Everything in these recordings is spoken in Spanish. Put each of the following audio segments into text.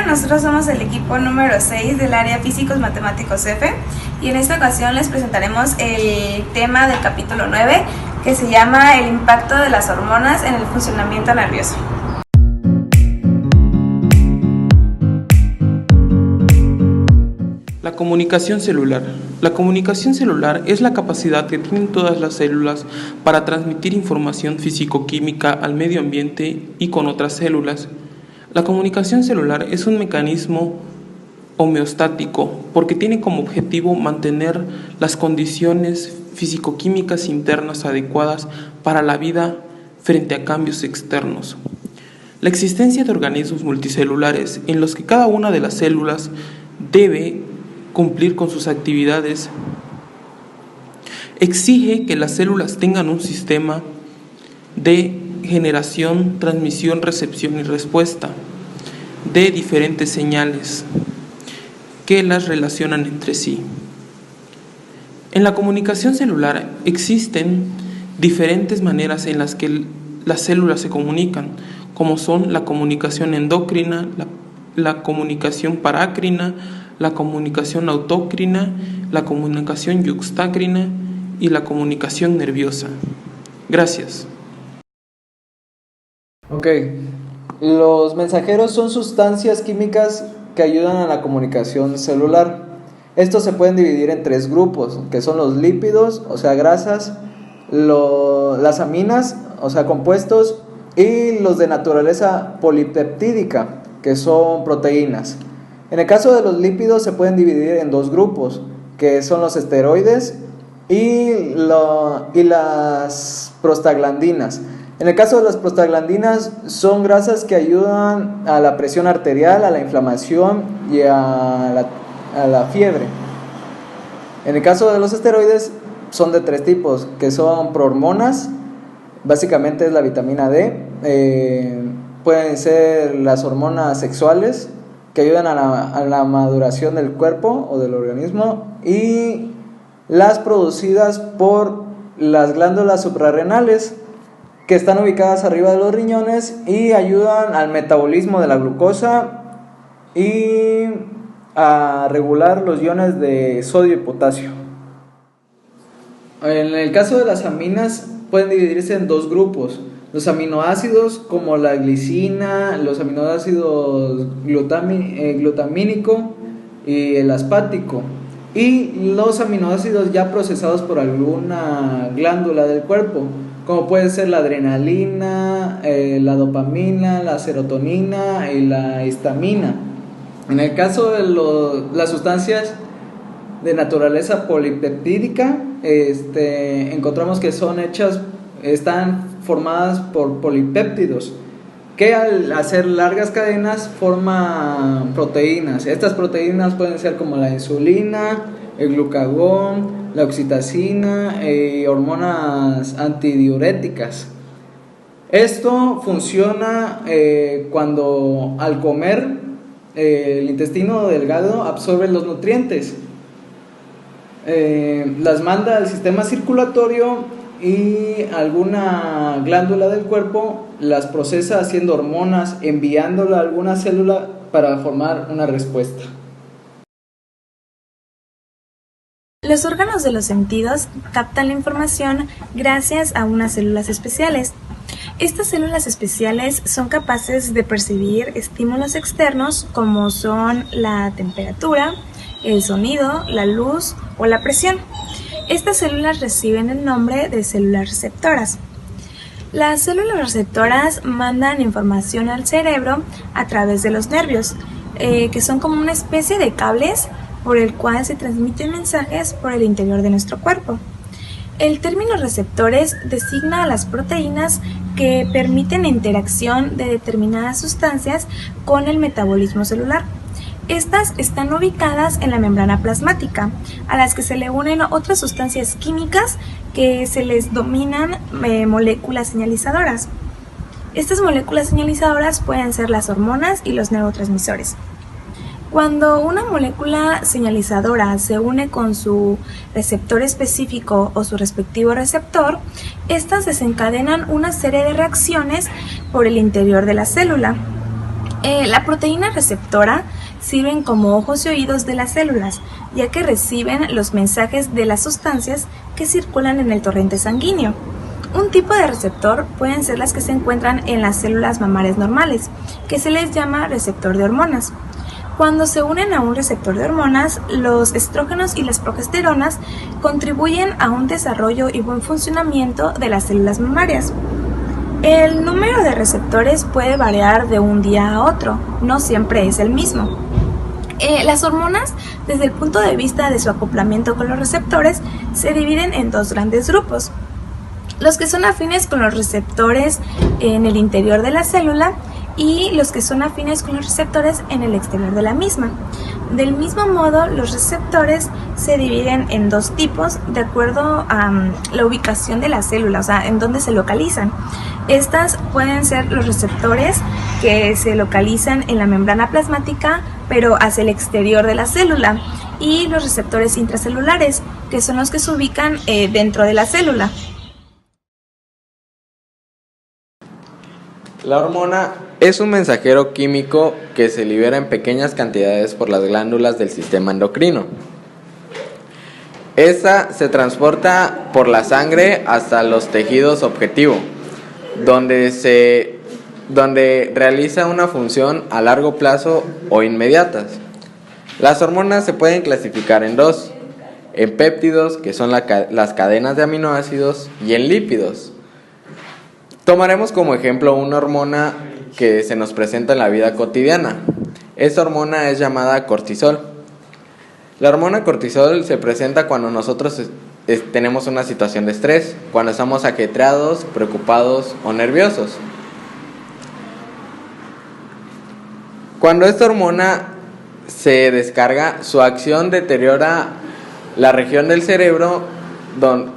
nosotros somos el equipo número 6 del área Físicos Matemáticos F y en esta ocasión les presentaremos el tema del capítulo 9 que se llama el impacto de las hormonas en el funcionamiento nervioso. La comunicación celular. La comunicación celular es la capacidad que tienen todas las células para transmitir información físico-química al medio ambiente y con otras células. La comunicación celular es un mecanismo homeostático porque tiene como objetivo mantener las condiciones físico-químicas internas adecuadas para la vida frente a cambios externos. La existencia de organismos multicelulares en los que cada una de las células debe cumplir con sus actividades exige que las células tengan un sistema de generación, transmisión, recepción y respuesta de diferentes señales que las relacionan entre sí. En la comunicación celular existen diferentes maneras en las que las células se comunican, como son la comunicación endocrina, la comunicación parácrina, la comunicación autócrina, la comunicación yuxtácrina y la comunicación nerviosa. Gracias. Ok, los mensajeros son sustancias químicas que ayudan a la comunicación celular. Estos se pueden dividir en tres grupos, que son los lípidos, o sea grasas, las aminas, o sea compuestos, y los de naturaleza polipeptídica, que son proteínas. En el caso de los lípidos se pueden dividir en dos grupos, que son los esteroides y las prostaglandinas. En el caso de las prostaglandinas son grasas que ayudan a la presión arterial, a la inflamación y a la fiebre. En el caso de los esteroides son de tres tipos, que son prohormonas, básicamente es la vitamina D, pueden ser las hormonas sexuales, que ayudan a la maduración del cuerpo o del organismo, y las producidas por las glándulas suprarrenales, que están ubicadas arriba de los riñones y ayudan al metabolismo de la glucosa y a regular los iones de sodio y potasio. En el caso de las aminas pueden dividirse en dos grupos: los aminoácidos como la glicina, los aminoácidos glutamínico y el aspático, y los aminoácidos ya procesados por alguna glándula del cuerpo, como puede ser la adrenalina, la dopamina, la serotonina y la histamina. En el caso de las sustancias de naturaleza polipeptídica, encontramos que están formadas por polipéptidos, que al hacer largas cadenas forman proteínas. Estas proteínas pueden ser como la insulina, el glucagón, la oxitocina y hormonas antidiuréticas. Esto funciona cuando al comer el intestino delgado absorbe los nutrientes, las manda al sistema circulatorio y alguna glándula del cuerpo las procesa haciendo hormonas, enviándola a alguna célula para formar una respuesta. Los órganos de los sentidos captan la información gracias a unas células especiales. Estas células especiales son capaces de percibir estímulos externos como son la temperatura, el sonido, la luz o la presión. Estas células reciben el nombre de células receptoras. Las células receptoras mandan información al cerebro a través de los nervios, que son como una especie de cables por el cual se transmiten mensajes por el interior de nuestro cuerpo. El término receptores designa a las proteínas que permiten la interacción de determinadas sustancias con el metabolismo celular. Estas están ubicadas en la membrana plasmática, a las que se le unen otras sustancias químicas que se les denominan moléculas señalizadoras. Estas moléculas señalizadoras pueden ser las hormonas y los neurotransmisores. Cuando una molécula señalizadora se une con su receptor específico o su respectivo receptor, estas desencadenan una serie de reacciones por el interior de la célula. La proteína receptora sirven como ojos y oídos de las células, ya que reciben los mensajes de las sustancias que circulan en el torrente sanguíneo. Un tipo de receptor pueden ser las que se encuentran en las células mamarias normales, que se les llama receptor de hormonas. Cuando se unen a un receptor de hormonas, los estrógenos y las progesteronas contribuyen a un desarrollo y buen funcionamiento de las células mamarias. El número de receptores puede variar de un día a otro, no siempre es el mismo. Las hormonas, desde el punto de vista de su acoplamiento con los receptores, se dividen en dos grandes grupos. Los que son afines con los receptores en el interior de la célula y los que son afines con los receptores en el exterior de la misma. Del mismo modo, los receptores se dividen en dos tipos de acuerdo a la ubicación de la célula, o sea, en dónde se localizan. Estas pueden ser los receptores que se localizan en la membrana plasmática, pero hacia el exterior de la célula, y los receptores intracelulares, que son los que se ubican dentro de la célula. La hormona es un mensajero químico que se libera en pequeñas cantidades por las glándulas del sistema endocrino. Esta se transporta por la sangre hasta los tejidos objetivo, donde realiza una función a largo plazo o inmediatas. Las hormonas se pueden clasificar en dos: en péptidos, que son las cadenas de aminoácidos, y en lípidos. Tomaremos como ejemplo una hormona que se nos presenta en la vida cotidiana. Esta hormona es llamada cortisol. La hormona cortisol se presenta cuando nosotros tenemos una situación de estrés, cuando estamos ajetreados, preocupados o nerviosos. Cuando esta hormona se descarga, su acción deteriora la región del cerebro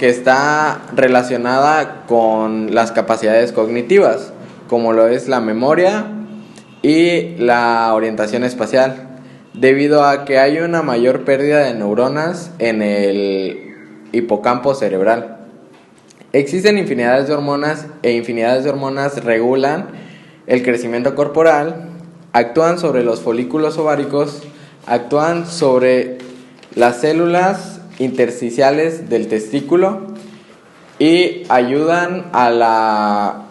que está relacionada con las capacidades cognitivas, como lo es la memoria y la orientación espacial, debido a que hay una mayor pérdida de neuronas en el hipocampo cerebral. Existen infinidades de hormonas infinidades de hormonas regulan el crecimiento corporal, actúan sobre los folículos ováricos, actúan sobre las células intersticiales del testículo y ayudan a la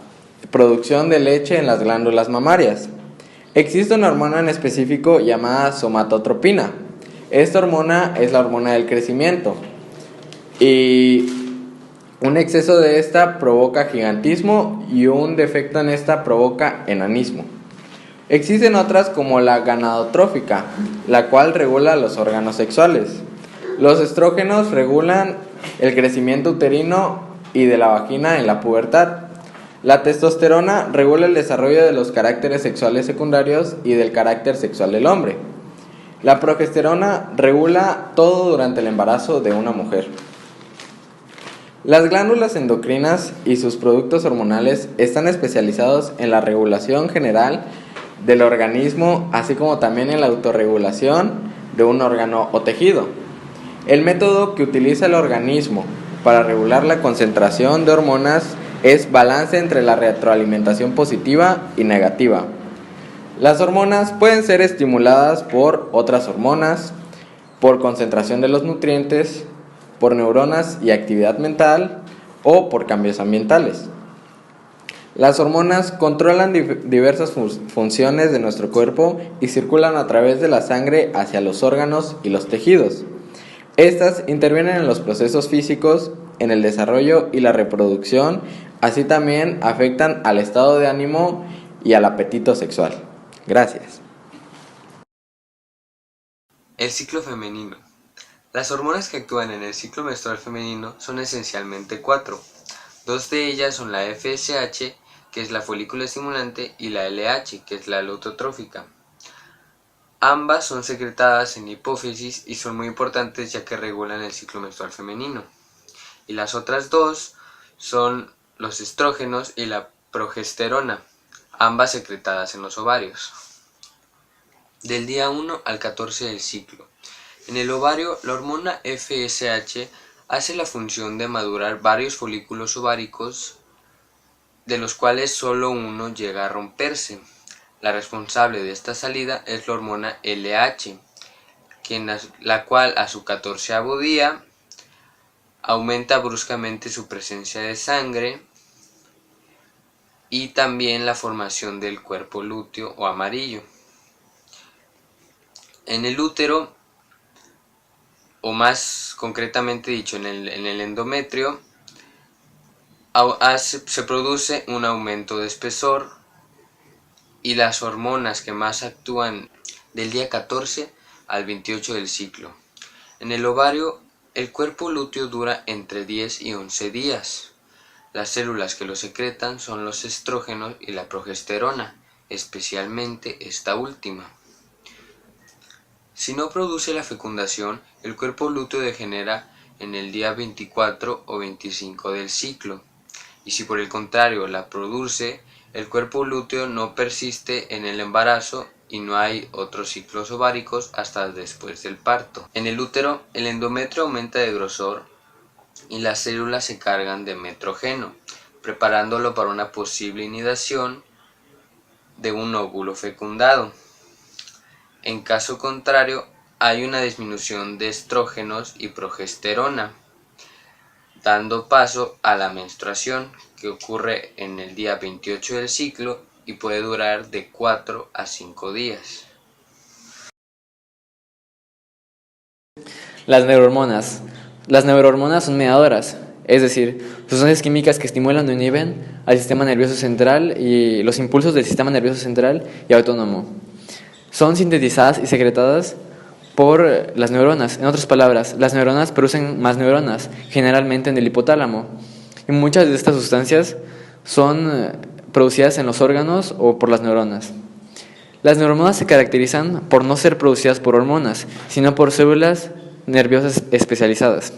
producción de leche en las glándulas mamarias. Existe una hormona en específico llamada somatotropina. Esta hormona es la hormona del crecimiento y un exceso de esta provoca gigantismo y un defecto en esta provoca enanismo. Existen otras como la gonadotrófica, la cual regula los órganos sexuales. Los estrógenos regulan el crecimiento uterino y de la vagina en la pubertad. La testosterona regula el desarrollo de los caracteres sexuales secundarios y del carácter sexual del hombre. La progesterona regula todo durante el embarazo de una mujer. Las glándulas endocrinas y sus productos hormonales están especializados en la regulación general del organismo, así como también en la autorregulación de un órgano o tejido. El método que utiliza el organismo para regular la concentración de hormonas es balance entre la retroalimentación positiva y negativa. Las hormonas pueden ser estimuladas por otras hormonas, por concentración de los nutrientes, por neuronas y actividad mental o por cambios ambientales. Las hormonas controlan diversas funciones de nuestro cuerpo y circulan a través de la sangre hacia los órganos y los tejidos. Estas intervienen en los procesos físicos, en el desarrollo y la reproducción, así también afectan al estado de ánimo y al apetito sexual. Gracias. El ciclo femenino. Las hormonas que actúan en el ciclo menstrual femenino son esencialmente 4. 2 de ellas son la FSH, que es la folículo estimulante, y la LH, que es la lutotrófica. Ambas son secretadas en hipófisis y son muy importantes ya que regulan el ciclo menstrual femenino. Y las otras dos son los estrógenos y la progesterona, ambas secretadas en los ovarios. Del día 1 al 14 del ciclo. En el ovario, la hormona FSH hace la función de madurar varios folículos ováricos, de los cuales solo uno llega a romperse. La responsable de esta salida es la hormona LH, la cual a su 14º día aumenta bruscamente su presencia de sangre y también la formación del cuerpo lúteo o amarillo. En el útero, o más concretamente dicho en el endometrio, se produce un aumento de espesor y las hormonas que más actúan del día 14 al 28 del ciclo. En el ovario, el cuerpo lúteo dura entre 10 y 11 días. Las células que lo secretan son los estrógenos y la progesterona, especialmente esta última. Si no produce la fecundación, el cuerpo lúteo degenera en el día 24 o 25 del ciclo. Y si por el contrario la produce, el cuerpo lúteo no persiste en el embarazo y no hay otros ciclos ováricos hasta después del parto. En el útero, el endometrio aumenta de grosor y las células se cargan de metrógeno, preparándolo para una posible inidación de un óvulo fecundado. En caso contrario, hay una disminución de estrógenos y progesterona, dando paso a la menstruación, que ocurre en el día 28 del ciclo y puede durar de 4 a 5 días. Las neurohormonas. Las neurohormonas son mediadoras, es decir, sustancias químicas que estimulan o inhiben al sistema nervioso central y los impulsos del sistema nervioso central y autónomo. Son sintetizadas y secretadas por las neuronas. En otras palabras, las neuronas producen más neuronas, generalmente en el hipotálamo. Y muchas de estas sustancias son producidas en los órganos o por las neuronas. Las neurohormonas se caracterizan por no ser producidas por hormonas, sino por células nerviosas especializadas,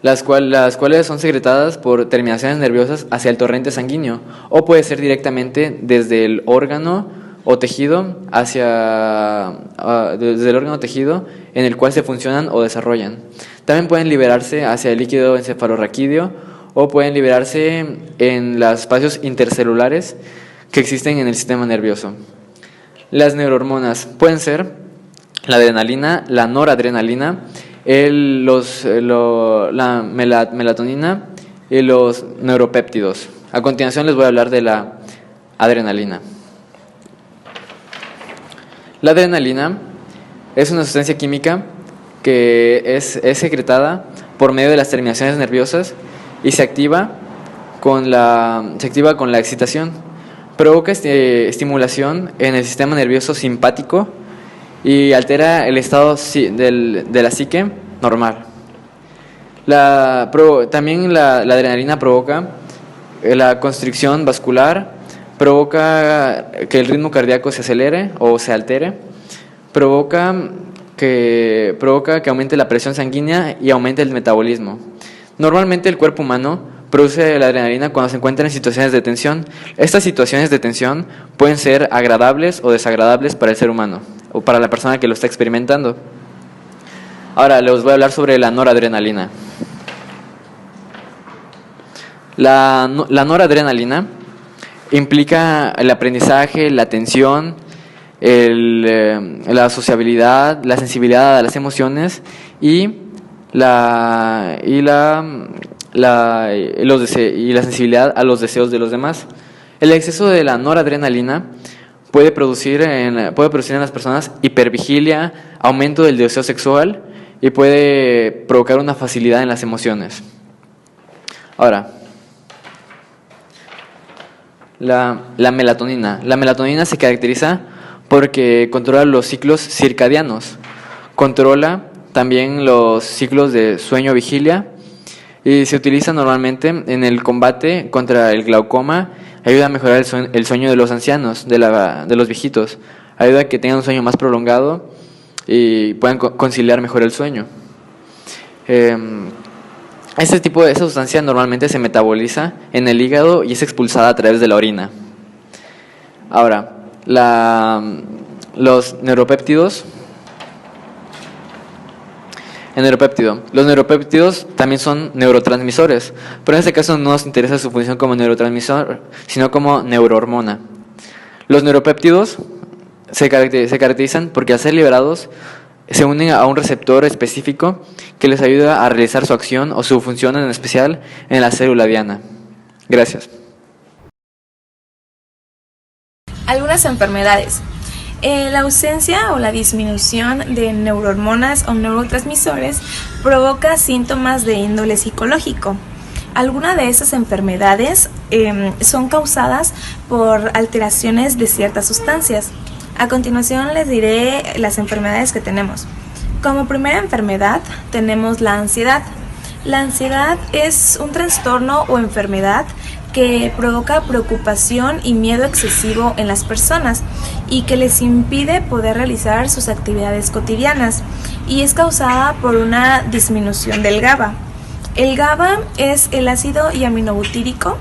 las cuales son secretadas por terminaciones nerviosas hacia el torrente sanguíneo, o puede ser directamente desde el órgano o tejido desde el órgano o tejido en el cual se funcionan o desarrollan. También pueden liberarse hacia el líquido encefalorraquídeo o pueden liberarse en los espacios intercelulares que existen en el sistema nervioso. Las neurohormonas pueden ser la adrenalina, la noradrenalina, la melatonina y los neuropéptidos. A continuación les voy a hablar de la adrenalina. La adrenalina es una sustancia química que es secretada por medio de las terminaciones nerviosas y se activa con la excitación. Provoca estimulación en el sistema nervioso simpático y altera el estado de la psique normal. También la adrenalina provoca la constricción vascular, provoca que el ritmo cardíaco se acelere o se altere, provoca que aumente la presión sanguínea y aumente el metabolismo. Normalmente el cuerpo humano produce la adrenalina cuando se encuentra en situaciones de tensión. Estas situaciones de tensión pueden ser agradables o desagradables para el ser humano o para la persona que lo está experimentando. Ahora les voy a hablar sobre la noradrenalina. La noradrenalina implica el aprendizaje, la atención, la sociabilidad, la sensibilidad a las emociones y la sensibilidad a los deseos de los demás. El exceso de la noradrenalina puede producir en las personas hipervigilia, aumento del deseo sexual y puede provocar una facilidad en las emociones. Ahora, la melatonina. La melatonina se caracteriza porque controla los ciclos circadianos, controla también los ciclos de sueño-vigilia y se utiliza normalmente en el combate contra el glaucoma. Ayuda a mejorar el sueño de los ancianos, de los viejitos. Ayuda a que tengan un sueño más prolongado y puedan conciliar mejor el sueño. Esa sustancia normalmente se metaboliza en el hígado y es expulsada a través de la orina. Ahora, los neuropéptidos. Los neuropéptidos también son neurotransmisores, pero en este caso no nos interesa su función como neurotransmisor, sino como neurohormona. Los neuropéptidos se caracterizan porque al ser liberados se unen a un receptor específico que les ayuda a realizar su acción o su función en especial en la célula diana. Gracias. Algunas enfermedades. La ausencia o la disminución de neurohormonas o neurotransmisores provoca síntomas de índole psicológico. Algunas de esas enfermedades son causadas por alteraciones de ciertas sustancias. A continuación les diré las enfermedades que tenemos. Como primera enfermedad tenemos la ansiedad. La ansiedad es un trastorno o enfermedad que provoca preocupación y miedo excesivo en las personas y que les impide poder realizar sus actividades cotidianas, y es causada por una disminución del GABA. El GABA es el ácido hiaminobutírico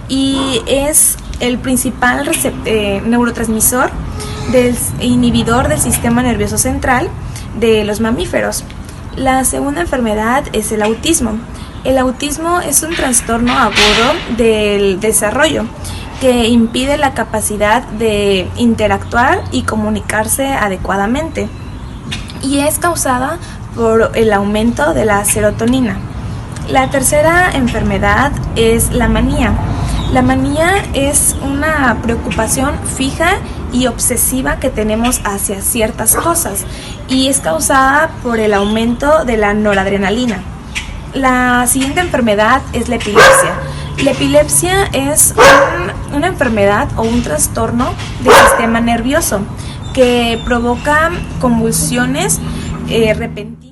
y es el principal neurotransmisor inhibidor del sistema nervioso central de los mamíferos. La segunda enfermedad es el autismo. El autismo es un trastorno agudo del desarrollo que impide la capacidad de interactuar y comunicarse adecuadamente, y es causada por el aumento de la serotonina. La tercera enfermedad es la manía. La manía es una preocupación fija y obsesiva que tenemos hacia ciertas cosas y es causada por el aumento de la noradrenalina. La siguiente enfermedad es la epilepsia. La epilepsia es una enfermedad o un trastorno del sistema nervioso que provoca convulsiones repentinas